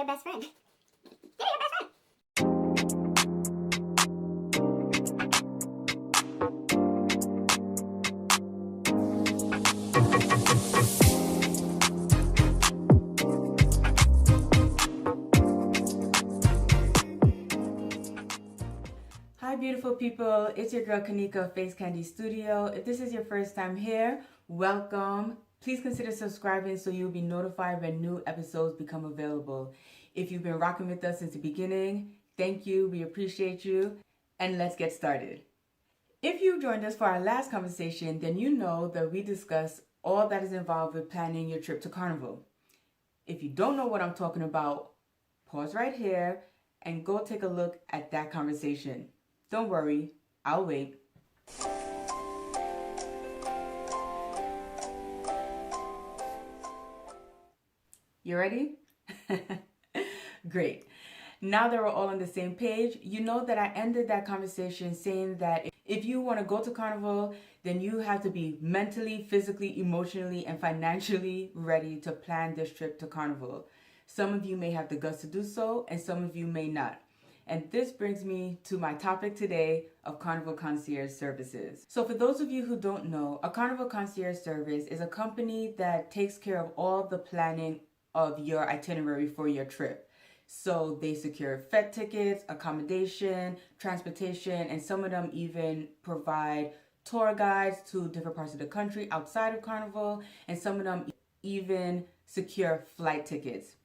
your best friend. They're your best friend. Hi beautiful people, it's your girl Kanika of Face Candy Studio. If this is your first time here, welcome. Please consider subscribing so you'll be notified when new episodes become available. If you've been rocking with us since the beginning, thank you, we appreciate you, and let's get started. If you joined us for our last conversation, then you know that we discuss all that is involved with planning your trip to Carnival. If you don't know what I'm talking about, pause right here and go take a look at that conversation. Don't worry, I'll wait. You ready? Great. Now that we're all on the same page, you know that I ended that conversation saying that if you want to go to Carnival, then you have to be mentally, physically, emotionally, and financially ready to plan this trip to Carnival. Some of you may have the guts to do so, and some of you may not. And this brings me to my topic today of Carnival Concierge services. So for those of you who don't know, a Carnival Concierge service is a company that takes care of all the planning of your itinerary for your trip. So they secure flight tickets, accommodation, transportation, and some of them even provide tour guides to different parts of the country outside of Carnival, and some of them even secure flight tickets.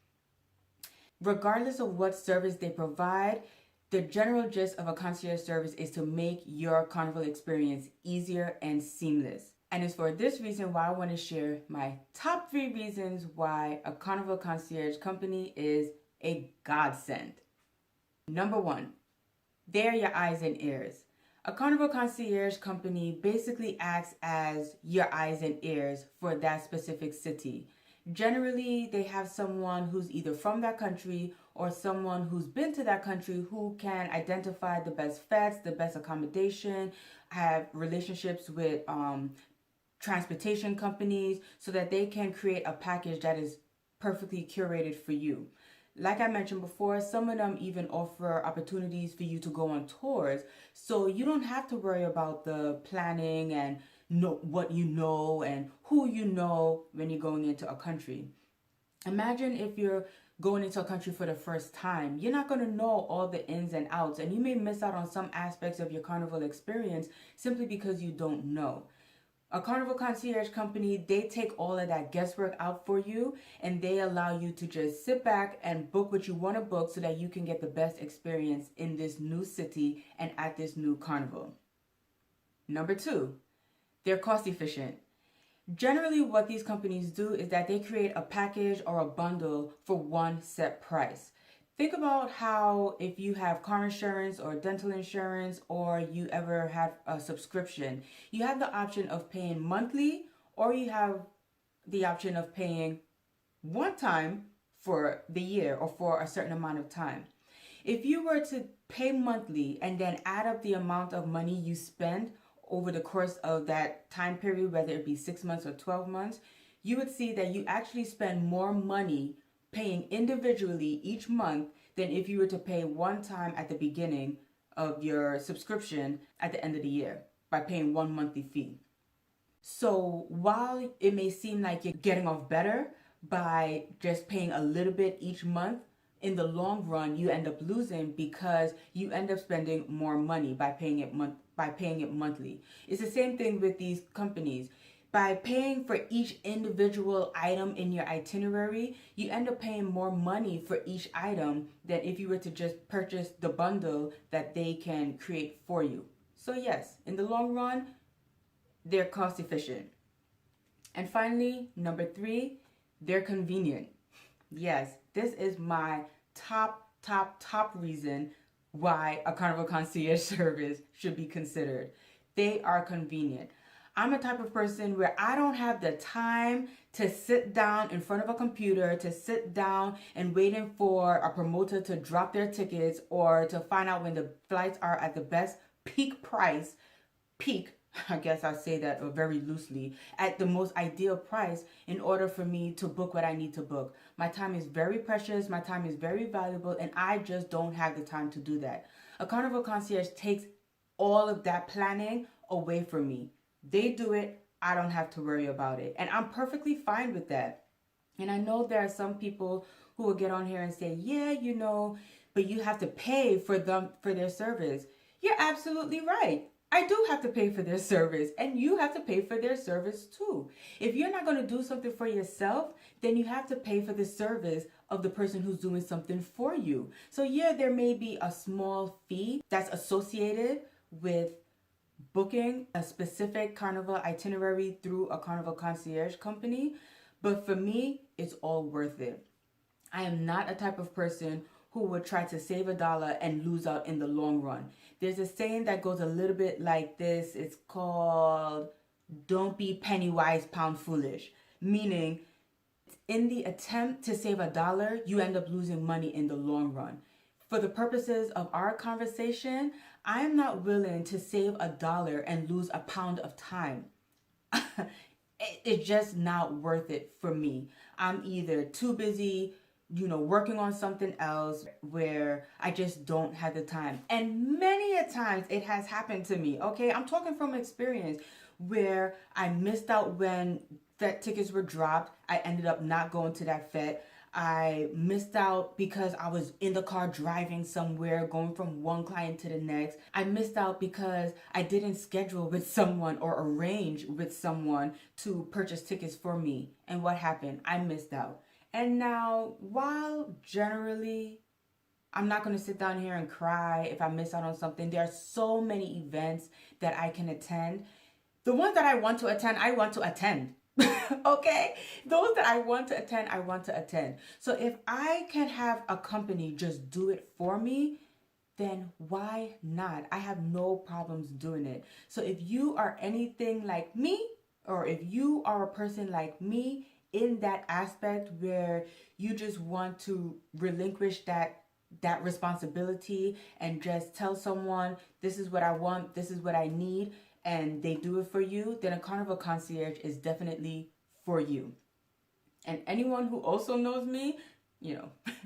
Regardless of what service they provide, the general gist of a concierge service is to make your Carnival experience easier and seamless. And it's for this reason why I want to share my top 3 reasons why a Carnival Concierge company is a godsend. Number 1, they're your eyes and ears. A Carnival Concierge company basically acts as your eyes and ears for that specific city. Generally, they have someone who's either from that country or someone who's been to that country who can identify the best flights, the best accommodation, have relationships with transportation companies so that they can create a package that is perfectly curated for you. Like I mentioned before, some of them even offer opportunities for you to go on tours, so you don't have to worry about the planning and know what you know and who you know when you're going into a country. Imagine if you're going into a country for the first time. You're not going to know all the ins and outs, and you may miss out on some aspects of your Carnival experience simply because you don't know. A Carnival Concierge company, they take all of that guesswork out for you, and they allow you to just sit back and book what you want to book so that you can get the best experience in this new city and at this new Carnival. Number 2, they're cost efficient. Generally, what these companies do is that they create a package or a bundle for one set price. Think about how if you have car insurance or dental insurance, or you ever have a subscription, you have the option of paying monthly, or you have the option of paying one time for the year or for a certain amount of time. If you were to pay monthly and then add up the amount of money you spend over the course of that time period, whether it be 6 months or 12 months, you would see that you actually spend more money paying individually each month than if you were to pay one time at the beginning of your subscription at the end of the year by paying one monthly fee. So while it may seem like you're getting off better by just paying a little bit each month, in the long run you end up losing because you end up spending more money by paying it monthly. It's the same thing with these companies. By paying for each individual item in your itinerary, you end up paying more money for each item than if you were to just purchase the bundle that they can create for you. So yes, in the long run, they're cost efficient. And finally, number 3, they're convenient. Yes, this is my top reason why a Carnival Concierge service should be considered. They are convenient. I'm a type of person where I don't have the time to sit down in front of a computer, to sit down and waiting for a promoter to drop their tickets or to find out when the flights are at the best peak price, I guess I'll say that very loosely, at the most ideal price in order for me to book what I need to book. My time is very precious, my time is very valuable, and I just don't have the time to do that. A Carnival Concierge takes all of that planning away from me. They do it, I don't have to worry about it. And I'm perfectly fine with that. And I know there are some people who will get on here and say, yeah, you know, but you have to pay for them for their service. You're absolutely right. I do have to pay for their service, and you have to pay for their service too. If you're not going to do something for yourself, then you have to pay for the service of the person who's doing something for you. So yeah, there may be a small fee that's associated with booking a specific carnival itinerary through a Carnival Concierge company, but for me, it's all worth it. I am not a type of person who would try to save $1 and lose out in the long run. There's a saying that goes a little bit like this. It's called, don't be penny wise, pound foolish. Meaning, in the attempt to save $1, you end up losing money in the long run. For the purposes of our conversation, I am not willing to save $1 and lose a pound of time. It's just not worth it for me. I'm either too busy, working on something else where I just don't have the time. And many a times it has happened to me, okay? I'm talking from experience where I missed out when fete tickets were dropped. I ended up not going to that fete. I missed out because I was in the car driving somewhere, going from one client to the next. I missed out because I didn't schedule with someone or arrange with someone to purchase tickets for me. And what happened? I missed out. And now, while generally I'm not going to sit down here and cry if I miss out on something, there are so many events that I can attend. The ones that I want to attend, I want to attend. Okay? Those that I want to attend, I want to attend. So if I can have a company just do it for me, then why not? I have no problems doing it. So if you are anything like me, or if you are a person like me in that aspect where you just want to relinquish that responsibility and just tell someone, this is what I want, this is what I need, and they do it for you, then a Carnival Concierge is definitely for you. And anyone who also knows me,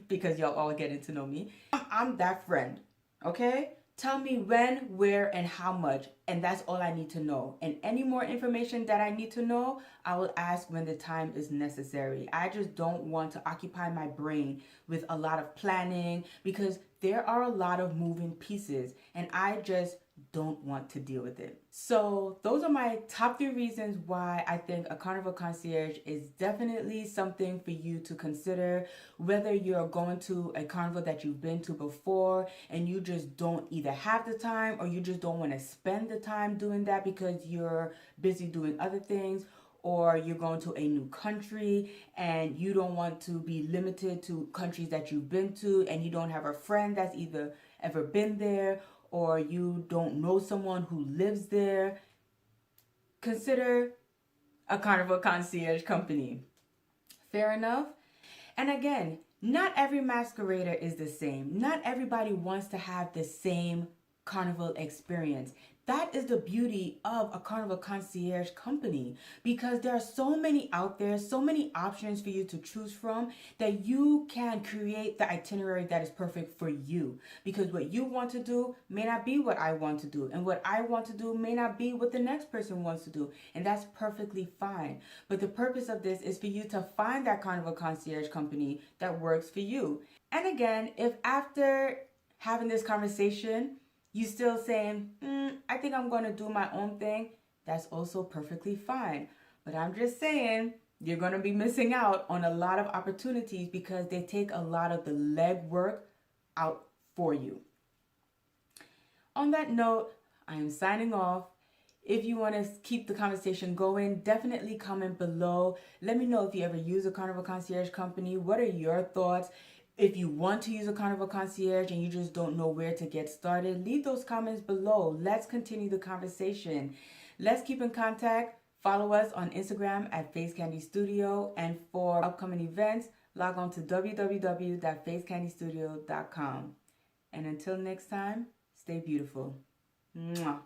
because y'all all getting to know me, I'm that friend, okay? Tell me when, where, and how much, and that's all I need to know. And any more information that I need to know, I will ask when the time is necessary. I just don't want to occupy my brain with a lot of planning because there are a lot of moving pieces, and I just don't want to deal with it. So those are my top 3 reasons why I think a Carnival Concierge is definitely something for you to consider, whether you're going to a carnival that you've been to before and you just don't either have the time or you just don't want to spend the time doing that because you're busy doing other things, or you're going to a new country and you don't want to be limited to countries that you've been to and you don't have a friend that's either ever been there, or you don't know someone who lives there. Consider a Carnival Concierge company. Fair enough? And again, not every masquerader is the same. Not everybody wants to have the same carnival experience. That is the beauty of a Carnival Concierge company, because there are so many out there, so many options for you to choose from, that you can create the itinerary that is perfect for you. Because what you want to do may not be what I want to do, and what I want to do may not be what the next person wants to do, and that's perfectly fine. But the purpose of this is for you to find that Carnival Concierge company that works for you. And again, if after having this conversation, you still saying, I think I'm going to do my own thing, that's also perfectly fine. But I'm just saying, you're going to be missing out on a lot of opportunities because they take a lot of the legwork out for you. On that note, I am signing off. If you want to keep the conversation going, definitely comment below. Let me know if you ever use a Carnival Concierge company. What are your thoughts? If you want to use a Carnival Concierge and you just don't know where to get started, leave those comments below. Let's continue the conversation. Let's keep in contact. Follow us on Instagram at Face Candy Studio. And for upcoming events, log on to www.facecandystudio.com. And until next time, stay beautiful. Mwah.